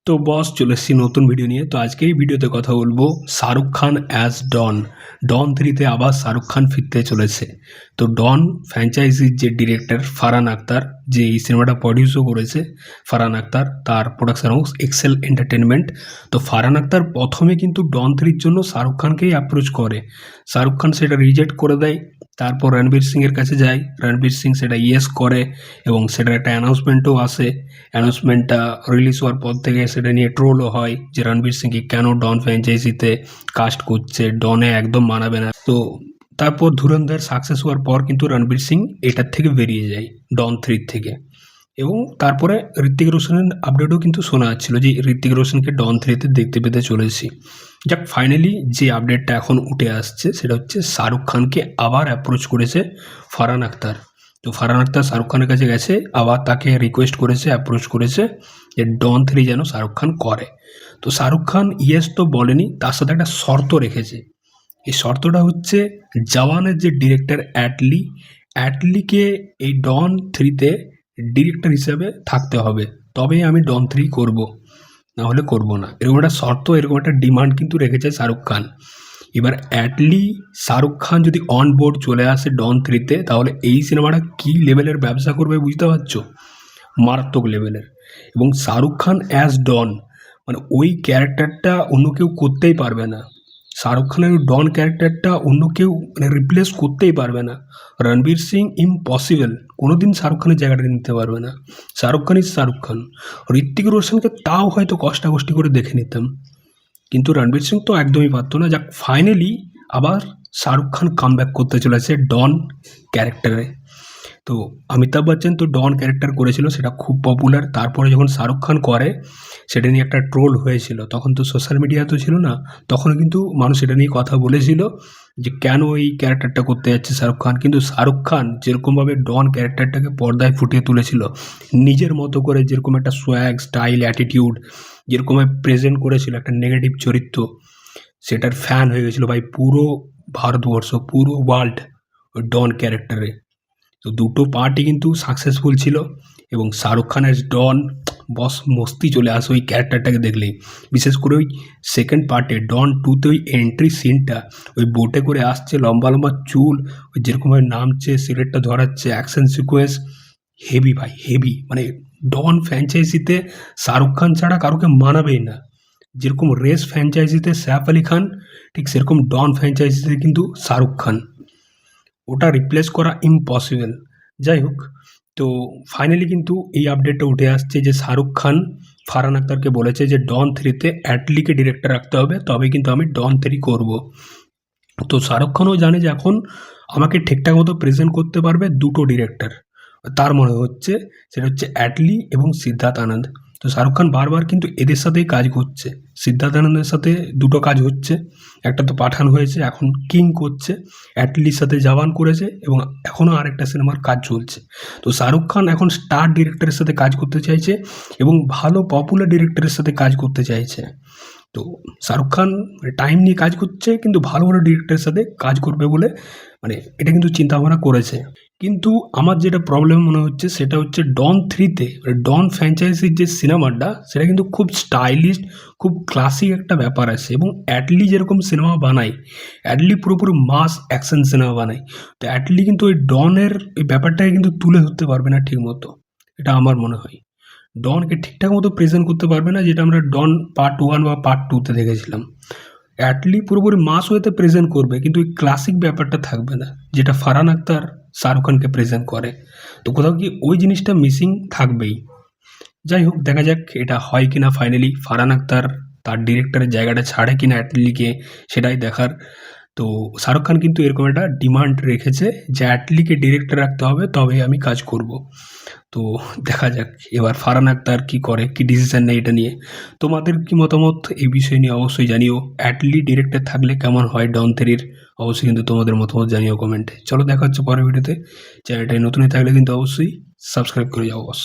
তো বস চলে এসেছি নতুন ভিডিও নিয়ে। তো আজকে এই ভিডিওতে কথা বলবো শাহরুখ খান অ্যাজ ডন। ডন 3-তে আবার শাহরুখ খান ফিরতে চলেছে। তো ডন ফ্র্যাঞ্চাইজির যে ডিরেক্টর ফারহান আখতার, যে এই সিনেমাটা প্রডিউসও করেছে ফারহান আখতার, তার প্রোডাকশন হাউস এক্সেল এন্টারটেনমেন্ট। তো ফারহান আখতার প্রথমে কিন্তু ডন 3-র জন্য শাহরুখ খানকেই অ্যাপ্রোচ করে। শাহরুখ খান সেটা রিজেক্ট করে দেয়। তারপর রণবীর সিংয়ের কাছে যায়, রণবীর সিং সেটা ইয়েস করে এবং সেটার একটা অ্যানাউন্সমেন্টও আসে। অ্যানাউন্সমেন্টটা রিলিজ হওয়ার পর থেকে সেটা নিয়ে ট্রোলও হয় যে রণবীর সিংকে কেন ডন ফ্র্যাঞ্চাইজিতে কাস্ট করছে, ডনে একদম মানাবে না। তো তারপর ধুরন্ধর সাকসেস হওয়ার পর কিন্তু রণবীর সিং এটার থেকে বেরিয়ে যায়, ডন 3 থেকে। এবং তারপরে ঋত্বিক রোশনের আপডেটও কিন্তু শোনা যাচ্ছিল যে ঋত্বিক রোশনকে ডন 3-তে দেখতে পেতে চলেছি। যাক, ফাইনালি যে আপডেটটা এখন উঠে আসছে সেটা হচ্ছে শাহরুখ খানকে আবার অ্যাপ্রোচ করেছে ফারহান আখতার। তো ফারহান আখতার শাহরুখ খানের কাছে গেছে, আবার তাকে রিকোয়েস্ট করেছে, অ্যাপ্রোচ করেছে যে ডন 3 যেন শাহরুখ খান করে। তো শাহরুখ খান ইয়েস তো বলেনি, তার সাথে একটা শর্ত রেখেছে। এই শর্তটা হচ্ছে জওয়ানের যে ডিরেক্টর অ্যাটলিকে এই ডন 3-তে ডিরেক্টর হিসেবে থাকতে হবে, তবেই আমি ডন 3 করব, না হলে করব না। এরকম একটা শর্ত, এরকম একটা ডিমান্ড কিন্তু রেখেছে শাহরুখ খান। এবার শাহরুখ খান যদি অন বোর্ড চলে আসে ডন 3-তে, তাহলে এই সিনেমাটা কী লেভেলের ব্যবসা করবে বুঝতে পারছো? মারাত্মক লেভেলের। এবং শাহরুখ খান অ্যাজ ডন, মানে ওই ক্যারেক্টারটা অন্য কেউ করতেই পারবে না। শাহরুখ খানের ডন ক্যারেক্টারটা অন্য কেউ মানে রিপ্লেস করতেই পারবে না। রণবীর সিং ইম্পসিবল, কোনো দিন শাহরুখ খানের জায়গাটা নিতে পারবে না। শাহরুখ খান ইজ শাহরুখ খান। ঋত্বিক রোশনকে তাও হয়তো কষ্টাকষ্টি করে দেখে নিতাম, কিন্তু রণবীর সিং তো একদমই পারতো না। যাক, ফাইনালি আবার শাহরুখ খান কামব্যাক করতে চলেছে ডন ক্যারেক্টারে। তো অমিতাভ বচ্চন তো ডন ক্যারেক্টার করেছিল, সেটা খুব পপুলার। তারপরে যখন শাহরুখ খান করে, সেটা নিয়ে একটা ট্রোল হয়েছিল। তখন তো সোশ্যাল মিডিয়া তো ছিল না, তখন কিন্তু মানুষ এটা নিয়ে কথা বলেছিল যে কেন এই ক্যারেক্টারটা করতে যাচ্ছে শাহরুখ খান। কিন্তু শাহরুখ খান যেরকমভাবে ডন ক্যারেক্টারটাকে পর্দায় ফুটিয়ে তুলেছিল, নিজের মতো করে, যেরকম একটা সোয়াগ, স্টাইল, অ্যাটিটিউড যেরকমভাবে প্রেজেন্ট করেছিল, একটা নেগেটিভ চরিত্র, সেটার ফ্যান হয়ে গেছিলো ভাই পুরো ভারতবর্ষ, পুরো ওয়ার্ল্ড ওই ডন ক্যারেক্টারে। তো দুটো পার্টই কিন্তু সাকসেসফুল ছিল। এবং শাহরুখ খানের ডন বস মস্তি চলে আসে ওই ক্যারেক্টারটাকে দেখলেই। বিশেষ করে ওই সেকেন্ড পার্টে ডন 2-তে ওই এন্ট্রি সিনটা, ওই বোটে করে আসছে, লম্বা লম্বা চুল, ওই যেরকমভাবে নামছে, সিগারেটটা ধরাচ্ছে, অ্যাকশন সিকোয়েন্স হেভি ভাই, হেভি। মানে ডন ফ্র্যাঞ্চাইজিতে শাহরুখ খান ছাড়া কারোকে মানাবেই না। যেরকম রেস ফ্র্যাঞ্চাইজিতে সৈফ আলি খান, ঠিক সেরকম ডন ফ্র্যাঞ্চাইজিতে কিন্তু শাহরুখ খান, ওটা রিপ্লেস করা ইম্পসিবল। যাই হোক, তো ফাইনালি কিন্তু এই আপডেটটা উঠে আসছে যে শাহরুখ খান ফারহান আখতারকে বলেছে যে ডন 3-তে অ্যাটলিকে ডিরেক্টর রাখতে হবে, তবে কিন্তু আমি ডন 3 করব। তো শাহরুখ খানও জানে যে এখন আমাকে ঠিকঠাক মতো প্রেজেন্ট করতে পারবে দুটো ডিরেক্টর, তার মনে হচ্ছে সেটা হচ্ছে অ্যাটলি এবং সিদ্ধার্থ আনন্দ। তো শাহরুখ খান বারবার কিন্তু এদের সাথেই কাজ করছে। সিদ্ধার্থ আনন্দের সাথে দুটো কাজ হচ্ছে, একটা তো পাঠান হয়েছে, এখন কিং করছে, অ্যাটলির সাথে জওয়ান করেছে, এবং এখনও আরেকটা সিনেমার কাজ চলছে। তো শাহরুখ খান এখন স্টার ডিরেক্টরের সাথে কাজ করতে চাইছে এবং ভালো পপুলার ডিরেক্টরের সাথে কাজ করতে চাইছে। তো শাহরুখ খান টাইম নিয়ে কাজ করছে, কিন্তু ভালো ভালো ডিরেক্টরের সাথে কাজ করবে বলে মানে এটা কিন্তু চিন্তাভাবনা করেছে। কিন্তু আমার যেটা প্রবলেম মনে হচ্ছে সেটা হচ্ছে ডন 3-তে ডন ফ্র্যাঞ্চাইজির যে সিনেমাটা, সেটা কিন্তু খুব স্টাইলিশ, খুব ক্লাসিক একটা ব্যাপার আছে। এবং অ্যাটলি যেরকম সিনেমা বানায়, অ্যাটলি পুরোপুরি মাস অ্যাকশন সিনেমা বানায়। তো অ্যাটলি কিন্তু ওই ডনের এই ব্যাপারটাকে কিন্তু তুলে ধরতে পারবে না ঠিক মতো, এটা আমার মনে হয়। ডনকে ঠিকঠাক মতো প্রেজেন্ট করতে পারবে না, যেটা আমরা ডন পার্ট 1 বা পার্ট 2-তে দেখেছিলাম। অ্যাটলি পুরোপুরি মাস ওয়েতে প্রেজেন্ট করবে, কিন্তু ওই ক্লাসিক ব্যাপারটা থাকবে না, যেটা ফারহান আখতার শাহরুখ খানকে প্রেজেন্ট করে। তো কোথাও কি ওই জিনিসটা মিসিং থাকবেই। যাই হোক, দেখা যাক এটা হয় কিনা। ফাইনালি ফারহান আখতার তার ডিরেক্টরের জায়গাটা ছাড়ে কিনা অ্যাটলিকে, সেটাই দেখার। তো শাহরুখ খান কিন্তু এরকম একটা ডিমান্ড রেখেছে যে অ্যাটলিকে ডিরেক্টর রাখতে হবে, তবেই আমি কাজ করব। তো দেখা যাক এবার ফারহান আখতার কী করে, কী ডিসিশন নেয় এটা নিয়ে। তোমাদের কি মতামত এই বিষয় নিয়ে অবশ্যই জানিও। অ্যাটলি ডিরেক্টর থাকলে কেমন হয় ডন 3-র, অবশ্যই কিন্তু তোমাদের মতামত জানিও কমেন্টে। চলো দেখা হচ্ছে পরের ভিডিওতে। চ্যানেলটায় নতুন হয়ে থাকলে কিন্তু অবশ্যই সাবস্ক্রাইব করে যাও বস।